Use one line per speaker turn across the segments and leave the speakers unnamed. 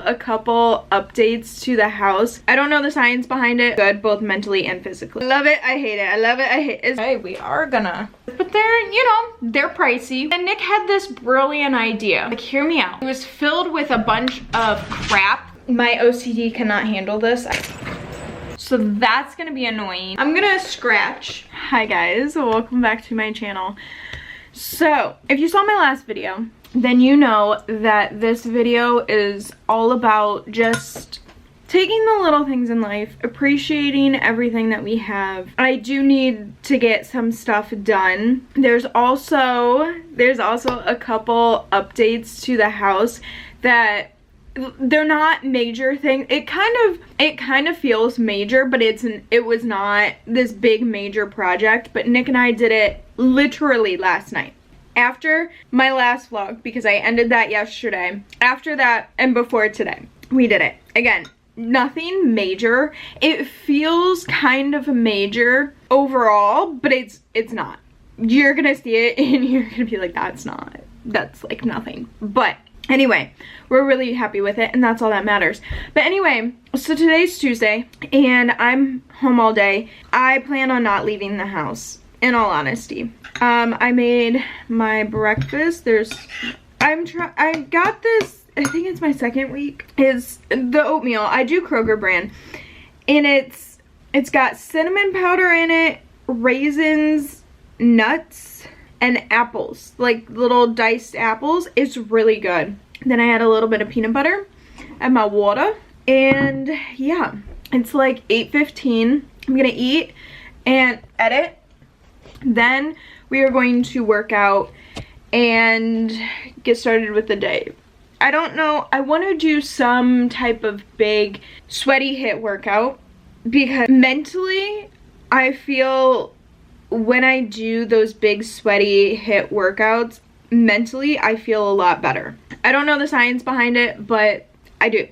a couple updates to the house. I don't know the science behind it. Good, both mentally and physically. I love it, I hate it. I love it, I hate it. Okay, we are gonna. But they're, you know, they're pricey. And Nick had this brilliant idea. Like, hear me out. It was filled with a bunch of crap. My OCD cannot handle this. So that's gonna be annoying. I'm gonna scratch. Hi guys, welcome back to my channel. So, if you saw my last video, then you know that this video is all about just taking the little things in life, appreciating everything that we have. I do need to get some stuff done. There's also a couple updates to the house that they're not major things. It kind of feels major, but it was not this big major project. But Nick and I did it literally last night. After my last vlog, because I ended that yesterday, after that and before today, we did it. Again, nothing major. It feels kind of major overall, but it's not. You're gonna see it and you're gonna be like, that's like nothing. But anyway, we're really happy with it and that's all that matters. But anyway, so today's Tuesday and I'm home all day. I plan on not leaving the house, in all honesty. I made my breakfast. I got this, I think it's my second week, is the oatmeal. I do Kroger brand. And it's got cinnamon powder in it, raisins, nuts, and apples. Like little diced apples. It's really good. Then I had a little bit of peanut butter and my water. And yeah, it's like 8:15. I'm gonna eat and edit. Then we are going to work out and get started with the day. I don't know, I want to do some type of big sweaty HIIT workout because mentally I feel when I do those big sweaty HIIT workouts, mentally I feel a lot better. I don't know the science behind it, but I do.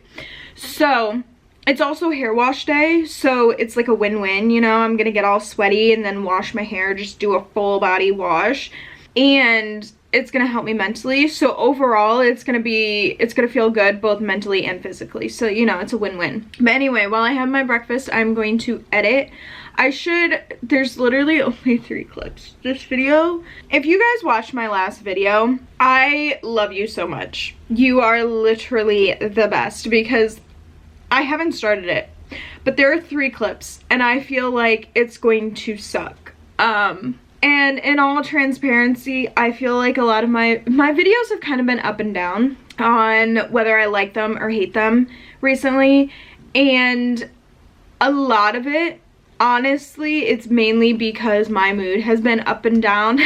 So it's also hair wash day, so it's like a win-win, you know. I'm gonna get all sweaty and then wash my hair, just do a full body wash, and it's gonna help me mentally. So overall, it's gonna feel good both mentally and physically. So, you know, it's a win-win. But anyway, while I have my breakfast, I'm going to edit. There's literally only 3 clips. This video, if you guys watched my last video, I love you so much. You are literally the best because I haven't started it, but there are 3 clips and I feel like it's going to suck. And in all transparency, I feel like a lot of my videos have kind of been up and down on whether I like them or hate them recently. And a lot of it, honestly, it's mainly because my mood has been up and down.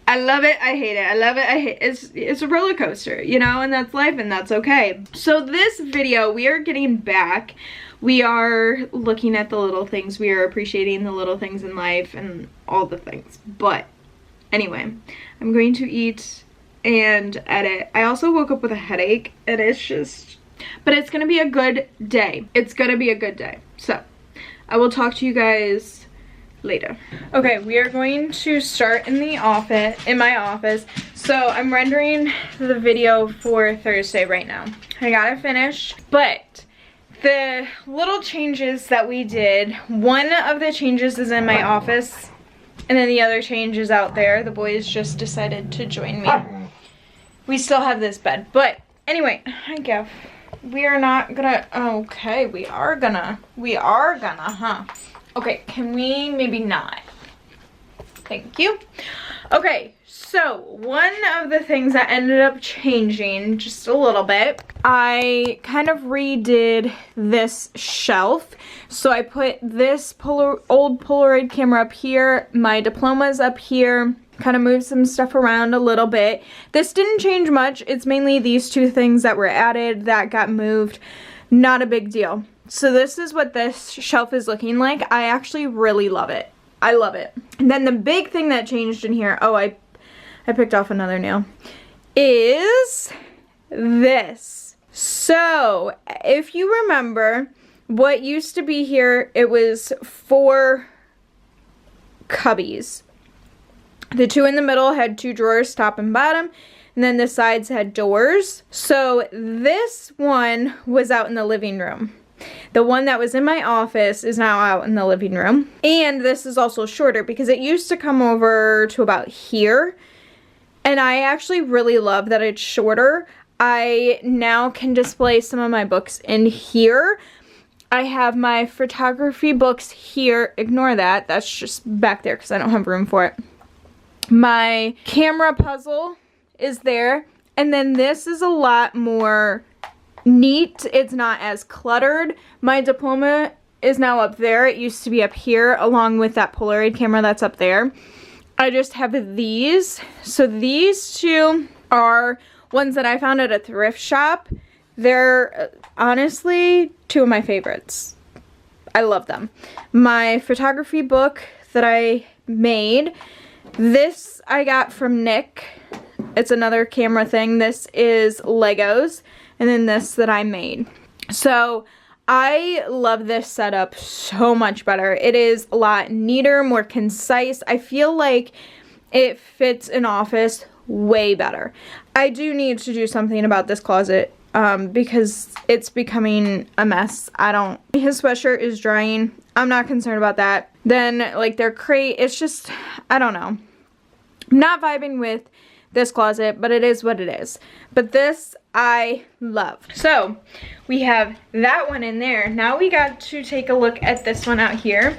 I love it, I hate it. I love it, I hate it. It's a roller coaster, you know, and that's life and that's okay. So this video, we are getting back. We are looking at the little things. We are appreciating the little things in life and all the things. But anyway, I'm going to eat and edit. I also woke up with a headache and it's just, but it's gonna be a good day. It's gonna be a good day. So I will talk to you guys later. Okay, we are going to start in my office. So I'm rendering the video for Thursday right now. I got it finished, but the little changes that we did, one of the changes is in my office and then the other change is out there. The boys just decided to join me. We still have this bed, but anyway, hi Gav. We are not gonna, okay, we are gonna, huh? Okay, can we maybe not? Thank you. Okay, so one of the things that ended up changing just a little bit, I kind of redid this shelf. So I put this old Polaroid camera up here, my diplomas up here, kind of moved some stuff around a little bit. This didn't change much. It's mainly these 2 things that were added that got moved. Not a big deal. So this is what this shelf is looking like. I actually really love it. I love it. And then the big thing that changed in here, oh, I picked off another nail, is this. So if you remember what used to be here, it was 4 cubbies. The 2 in the middle had 2 drawers, top and bottom. and then the sides had doors. So this one was out in the living room. The one that was in my office is now out in the living room. And this is also shorter because it used to come over to about here. And I actually really love that it's shorter. I now can display some of my books in here. I have my photography books here. Ignore that. That's just back there because I don't have room for it. My camera puzzle is there. And then this is a lot more neat. It's not as cluttered. My diploma is now up there. It used to be up here along with that Polaroid camera that's up there. I just have these. So these two are ones that I found at a thrift shop. They're honestly two of my favorites. I love them. My photography book that I made, this I got from Nick. It's another camera thing. This is Legos, and then this that I made. So I love this setup so much better. It is a lot neater, more concise. I feel like it fits an office way better. I do need to do something about this closet because it's becoming a mess. His sweatshirt is drying. I'm not concerned about that. Then like their crate, it's just, I don't know. I'm not vibing with this closet, but it is what it is. But this I love. So we have that one in there. Now we got to take a look at this one out here.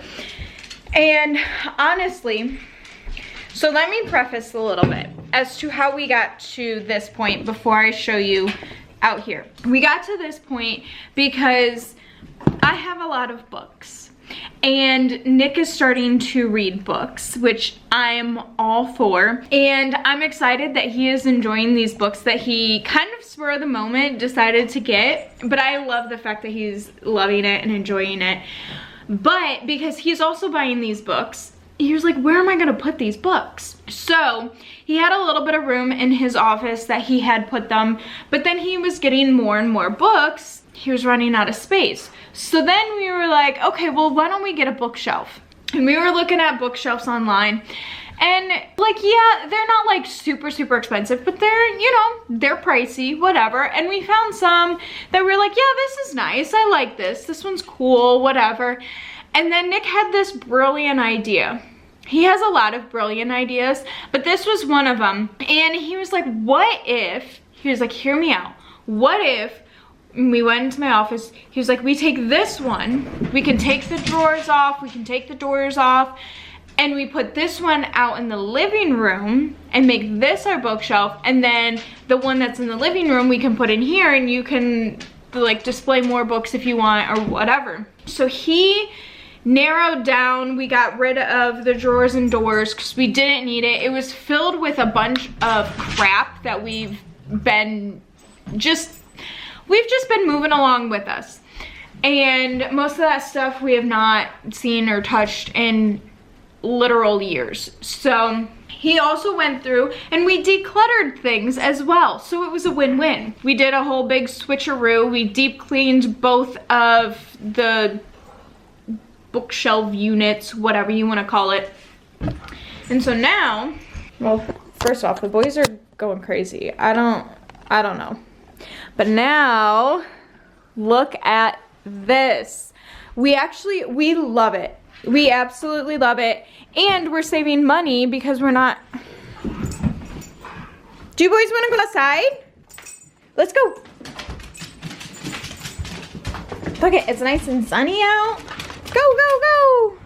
And honestly, so let me preface a little bit as to how we got to this point before I show you out here. We got to this point because I have a lot of books. And Nick is starting to read books, which I am all for. And I'm excited that he is enjoying these books that he kind of spur of the moment decided to get. But I love the fact that he's loving it and enjoying it. But because he's also buying these books, he was like, where am I gonna put these books? So he had a little bit of room in his office that he had put them, but then he was getting more and more books. He was running out of space. So then we were like, okay, well, why don't we get a bookshelf? And we were looking at bookshelves online, and like, yeah, they're not like super expensive, but they're, you know, they're pricey, whatever. And we found some that were like, yeah, this is nice. I like this. This one's cool, whatever. And then Nick had this brilliant idea. He has a lot of brilliant ideas, but this was one of them. And he was like, what if, he was like, hear me out. What if we went into my office, he was like, we take this one, we can take the drawers off, we can take the doors off, and we put this one out in the living room and make this our bookshelf, and then the one that's in the living room we can put in here, and you can like display more books if you want or whatever. So he narrowed down, we got rid of the drawers and doors because we didn't need it. It was filled with a bunch of crap that we've just been moving along with us. And most of that stuff we have not seen or touched in literal years. So he also went through and we decluttered things as well. So it was a win-win. We did a whole big switcheroo. We deep cleaned both of the bookshelf units, whatever you want to call it. And so now, well, first off, the boys are going crazy. I don't know. But now, look at this. We love it. We absolutely love it. And we're saving money because we're not... Do you boys want to go outside? Let's go. Look it, it's nice and sunny out. Go.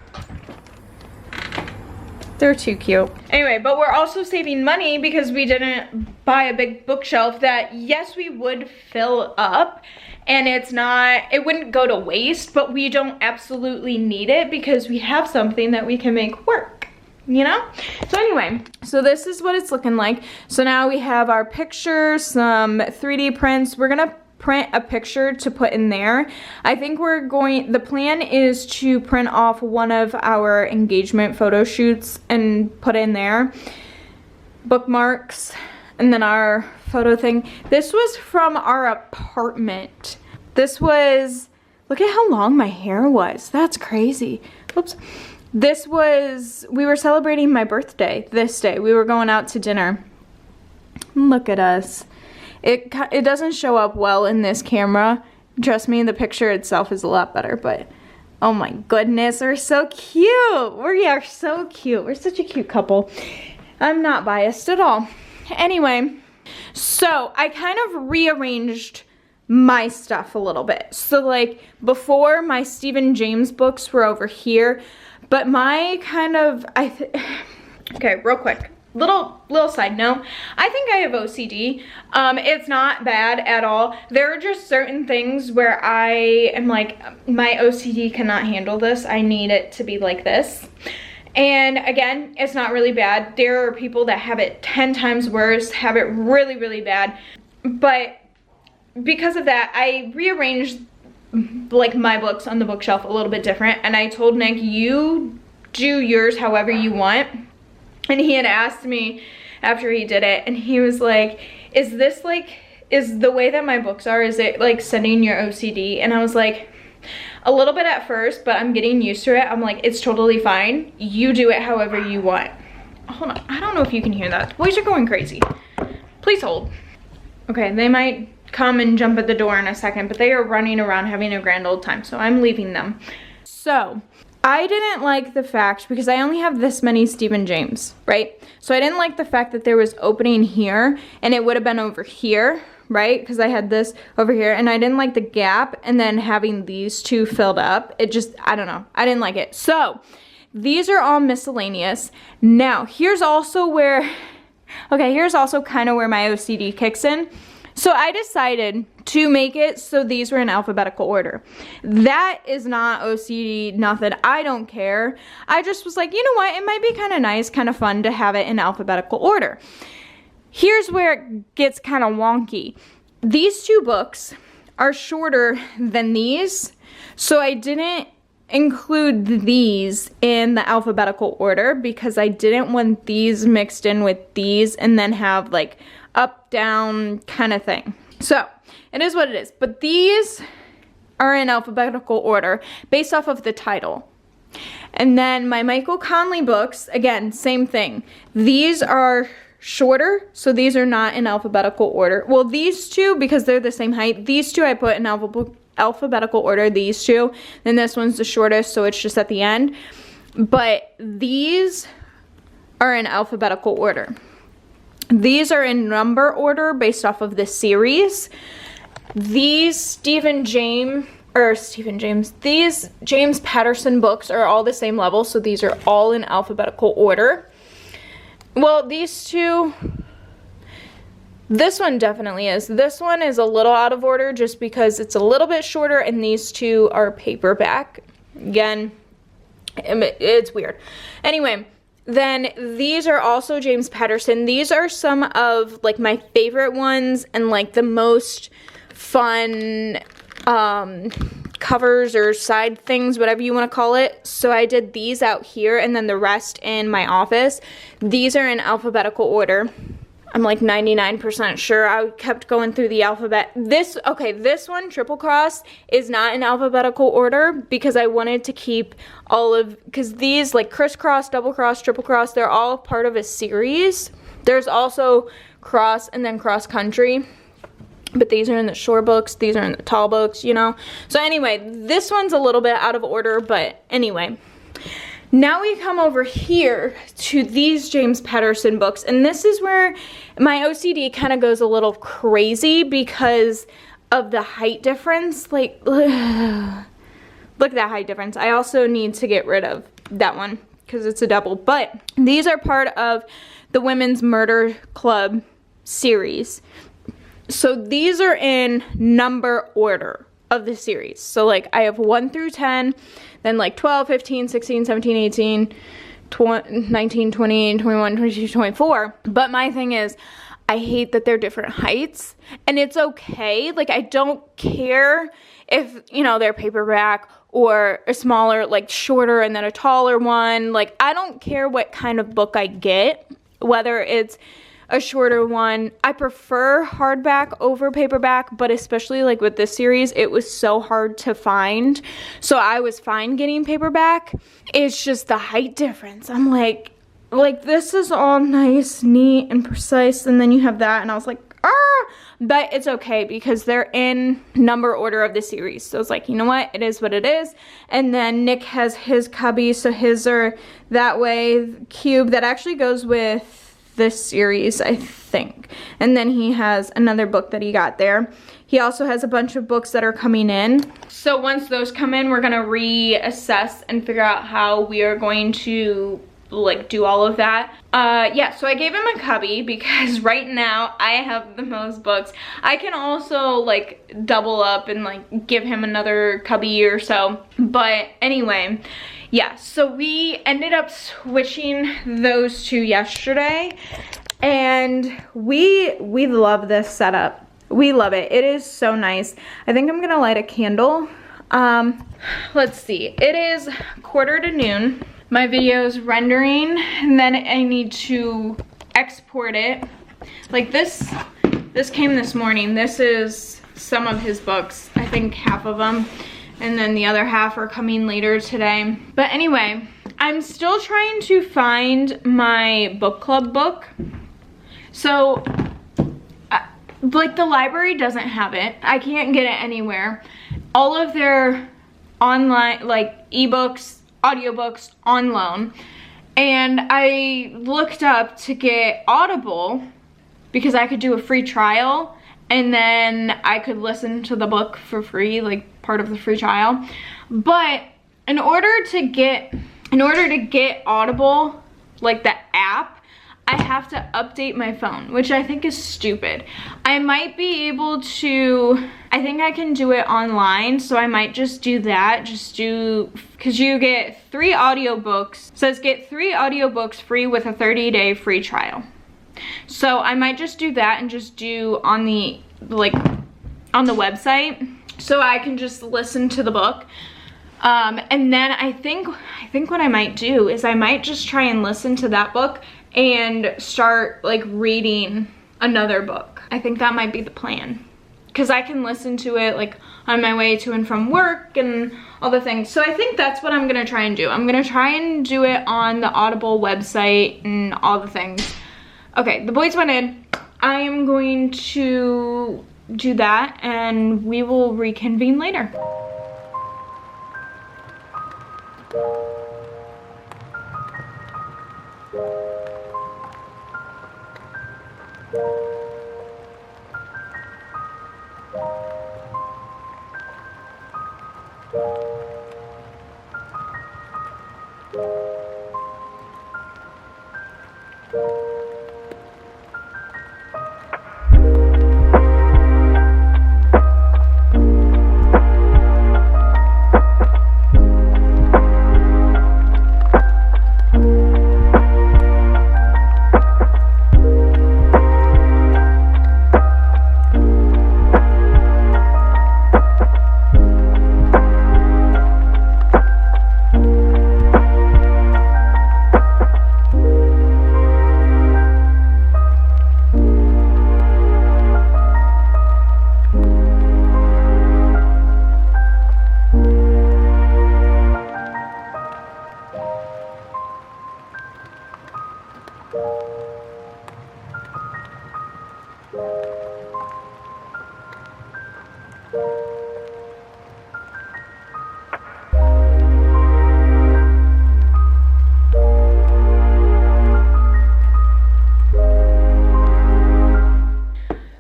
They're too cute. Anyway, but we're also saving money because we didn't buy a big bookshelf that, yes, we would fill up and it wouldn't go to waste, but we don't absolutely need it because we have something that we can make work, you know? So anyway, so this is what it's looking like. So now we have our pictures, some 3D prints. We're gonna print a picture to put in there. I think the plan is to print off one of our engagement photo shoots and put in there. Bookmarks, and then our photo thing. This was from our apartment. This was, look at how long my hair was. That's crazy. Oops. We were celebrating my birthday this day. We were going out to dinner. Look at us. It doesn't show up well in this camera. Trust me, the picture itself is a lot better, but oh my goodness, we're so cute. We are so cute. We're such a cute couple. I'm not biased at all. Anyway, so I kind of rearranged my stuff a little bit. So like before, my Stephen James books were over here, but my kind of, okay, real quick. Little side note, I think I have OCD. It's not bad at all. There are just certain things where I am like, my OCD cannot handle this. I need it to be like this. And again, it's not really bad. There are people that have it 10 times worse, have it really, really bad. But because of that, I rearranged like my books on the bookshelf a little bit different. And I told Nick, you do yours however you want. And he had asked me after he did it, and he was like, is the way that my books are, is it like sending your OCD? And I was like, a little bit at first, but I'm getting used to it. I'm like, it's totally fine. You do it however you want. Hold on, I don't know if you can hear that. The boys are going crazy. Please hold. Okay, they might come and jump at the door in a second, but they are running around having a grand old time, so I'm leaving them. So, I didn't like the fact, because I only have this many Stephen James, right? So I didn't like the fact that there was opening here and it would have been over here, right? Because I had this over here, and I didn't like the gap and then having these two filled up. It just, I don't know. I didn't like it. So these are all miscellaneous. Now, here's also where, okay, here's also kind of where my OCD kicks in. So I decided to make it so these were in alphabetical order. That is not OCD, nothing. I don't care. I just was like, you know what? It might be kind of nice, kind of fun to have it in alphabetical order. Here's where it gets kind of wonky. These two books are shorter than these, so I didn't include these in the alphabetical order because I didn't want these mixed in with these and then have like up, down kind of thing. So it is what it is, but these are in alphabetical order based off of the title. And then my Michael Conley books, again, same thing. These are shorter, so these are not in alphabetical order. Well, these two, because they're the same height, these two I put in alphabetical order, these two. Then this one's the shortest, so it's just at the end. But these are in alphabetical order. These are in number order based off of the series. These these James Patterson books are all the same level, so these are all in alphabetical order. Well, these two, this one definitely is. This one is a little out of order just because it's a little bit shorter, and these two are paperback. Again, it's weird. Anyway, then these are also James Patterson. These are some of like my favorite ones and like the most fun covers or side things, whatever you want to call it. So I did these out here and then the rest in my office. These are in alphabetical order. I'm like 99% sure. I kept going through the alphabet. This one, Triple Cross, is not in alphabetical order because I wanted to keep all of, because these like crisscross, double cross, triple cross, they're all part of a series. There's also cross and then cross country, but these are in the short books, these are in the tall books, you know. So anyway, this one's a little bit out of order, but anyway. Now we come over here to these James Patterson books, and this is where my OCD kind of goes a little crazy because of the height difference. Like, look at that height difference. I also need to get rid of that one because it's a double, but these are part of the Women's Murder Club series. So these are in number order of the series. So like I have 1 through 10, then like 12, 15, 16, 17, 18, 19, 20, 21, 22, 24. But my thing is, I hate that they're different heights, and it's okay. Like I don't care if, you know, they're paperback or a smaller, like shorter and then a taller one. Like I don't care what kind of book I get, whether it's a shorter one. I prefer hardback over paperback, but especially like with this series, it was so hard to find. So I was fine getting paperback. It's just the height difference. I'm like, like this is all nice, neat, and precise, and then you have that, and I was like, ah, but it's okay because they're in number order of the series. So it's like, you know what, it is what it is. And then Nick has his cubby, so his are that way, cube that actually goes with this series, I think. And then he has another book that he got there. He also has a bunch of books that are coming in. So once those come in, we're gonna reassess and figure out how we are going to like do all of that. Yeah, so I gave him a cubby because right now I have the most books. I can also like double up and like give him another cubby or so. But anyway, yeah, so we ended up switching those two yesterday, and we love this setup. We love it. It is so nice. I think I'm gonna light a candle. Let's see, it is 12:45. My video is rendering, and then I need to export it. Like this came this morning. This is some of his books, I think half of them, and then the other half are coming later today. But anyway, I'm still trying to find my book club book. So like the library doesn't have it. I can't get it anywhere. All of their online like ebooks, audiobooks on loan, and I looked up to get Audible because I could do a free trial and then I could listen to the book for free, like part of the free trial. But in order to get Audible, like the app, I have to update my phone, which I think is stupid. I might be able to, I think I can do it online, so I might just do that, because you get 3 audiobooks. It says get 3 audiobooks free with a 30-day free trial. So I might just do that and just do on the website, so I can just listen to the book. And then I think what I might do is I might just try and listen to that book and start like reading another book. I think that might be the plan, because I can listen to it like on my way to and from work and all the things. So I think that's what I'm gonna try and do. I'm gonna try and do it on the Audible website and all the things. Okay, the boys went in. I am going to do that and we will reconvene later.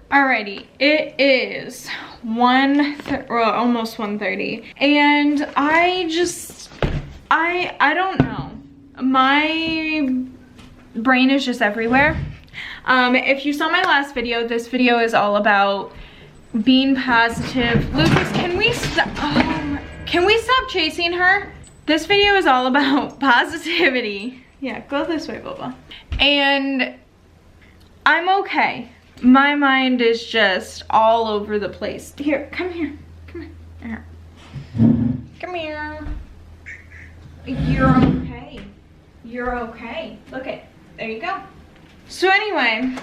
Alrighty, it is almost 1:30, and I don't know. My brain is just everywhere. If you saw my last video, this video is all about being positive. Lucas, can we stop chasing her? This video is all about positivity. Yeah, go this way, Boba. And I'm okay. My mind is just all over the place. Here, come here. Come here. Come here. You're okay. You're okay. Look it. There you go. So anyway,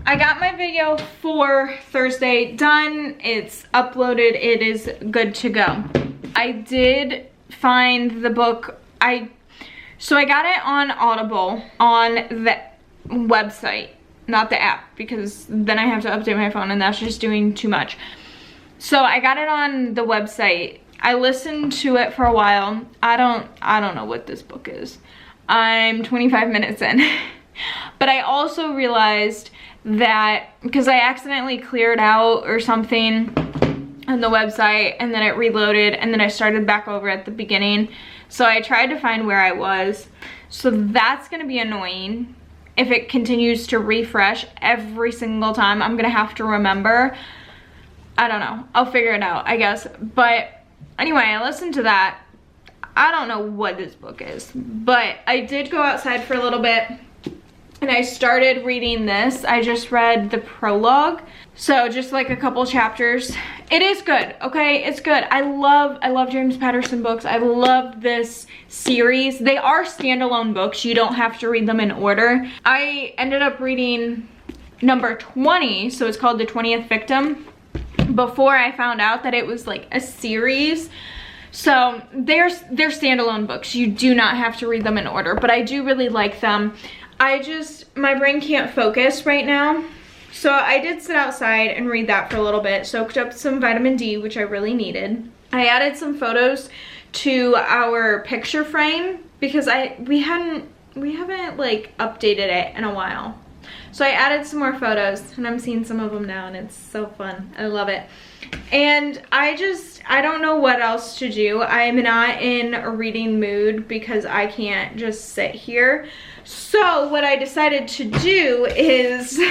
I got my video for Thursday done. It's uploaded. It is good to go. I did find the book. So I got it on Audible on the website, not the app, because then I have to update my phone and that's just doing too much. So I got it on the website. I listened to it for a while. I don't know what this book is. I'm 25 minutes in. But I also realized that because I accidentally cleared out or something on the website and then it reloaded and then I started back over at the beginning. So I tried to find where I was. So that's gonna be annoying. If it continues to refresh every single time, I'm gonna have to remember. I don't know, I'll figure it out, I guess. But anyway, I listened to that. I don't know what this book is, but I did go outside for a little bit and I started reading this. I just read the prologue. So just like a couple chapters. It is good, okay? It's good. I love James Patterson books. I love this series. They are standalone books. You don't have to read them in order. I ended up reading number 20, so it's called The 20th Victim, before I found out that it was like a series. So they're standalone books. You do not have to read them in order, but I do really like them. My brain can't focus right now. So I did sit outside and read that for a little bit, soaked up some vitamin D, which I really needed. I added some photos to our picture frame because we haven't like updated it in a while. So I added some more photos and I'm seeing some of them now and it's so fun. I love it. And I don't know what else to do. I'm not in a reading mood because I can't just sit here. So what I decided to do is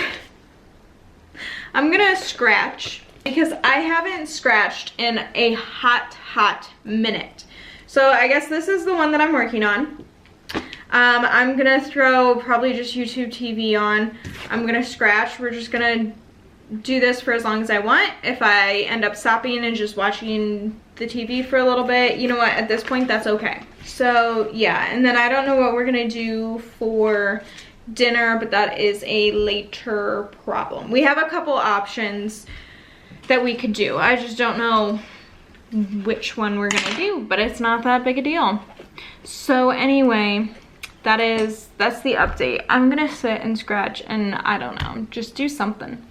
I'm gonna scratch because I haven't scratched in a hot minute. So I guess this is the one that I'm working on. I'm gonna throw probably just YouTube TV on. I'm gonna scratch. We're just gonna do this for as long as I want. If I end up stopping and just watching the TV for a little bit, you know what, at this point that's okay. So yeah, and then I don't know what we're gonna do for dinner, but that is a later problem. We have a couple options that we could do. I just don't know which one we're gonna do, but it's not that big a deal. So anyway, that's the update. I'm gonna sit and scratch and I don't know, just do something.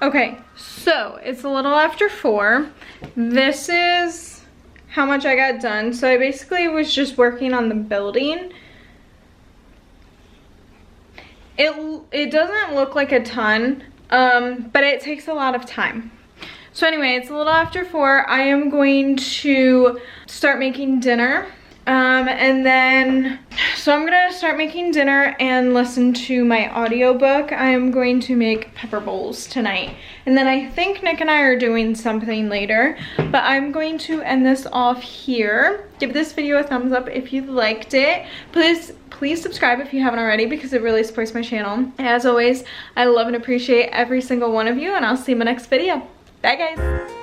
Okay, so it's a little after 4. This is how much I got done. So I basically was just working on the building. It doesn't look like a ton, but it takes a lot of time. So anyway, it's a little after 4. I am going to start making dinner. And then, so I'm gonna start making dinner and listen to my audiobook. I'm going to make pepper bowls tonight. And then I think Nick and I are doing something later, but I'm going to end this off here. Give this video a thumbs up if you liked it. Please subscribe if you haven't already, because it really supports my channel. As always, I love and appreciate every single one of you, and I'll see you in my next video. Bye guys.